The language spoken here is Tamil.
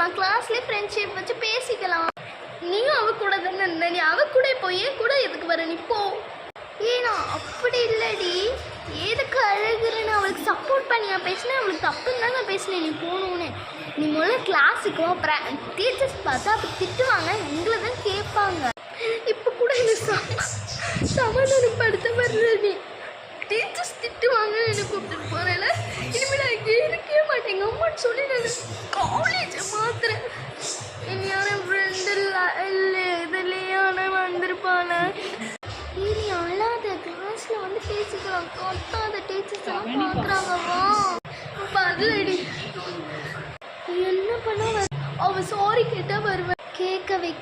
பேசிக்கலாம், கிளாஸ்லேயே ஃப்ரெண்ட்ஷிப் வச்சு பேசிக்கலாம். நீயும் அவ கூட தானே இருந்த, நீ அவ கூட போய் ஏன் கூட எதுக்கு வர, நீ போ. ஏன்னா அப்படி இல்லடி, எதுக்கு அழகுறேன்னு அவளுக்கு சப்போர்ட் பண்ணி நான் பேசினேன், அவளுக்கு தப்புன்னு தான் நான் பேசினேன். நீ போகணுன்னு நீ முதல்ல கிளாஸுக்கும் அப்புறம் டீச்சர்ஸ் பார்த்தா அப்போ திட்டுவாங்க, எங்களை தான் கேட்பாங்க. இப்போ கூட எனக்கு சமாதானப்படுத்த வர்ற நீ டீச்சர்ஸ் திட்டுவாங்க என்னை கூப்பிட்டு போகிறேன். இனிமேல் நான் இங்கே இருக்கவே மாட்டேங்க அம்மான்னு சொல்லி நான் காலேஜை மாத்துறேன். இனியான ஃப்ரெண்டு இல்லை இதுலேயான வந்திருப்பானே. நீ அழாத, கிளாஸில் வந்து பேசிக்கலாம், கொட்டாத, டீச்சர்ஸ் எல்லாம் பார்க்குறாங்கம்மா. பதிலடி என்ன பண்ண அவள் சாரி கேட்டால் வருவேன், கேட்க வைக்க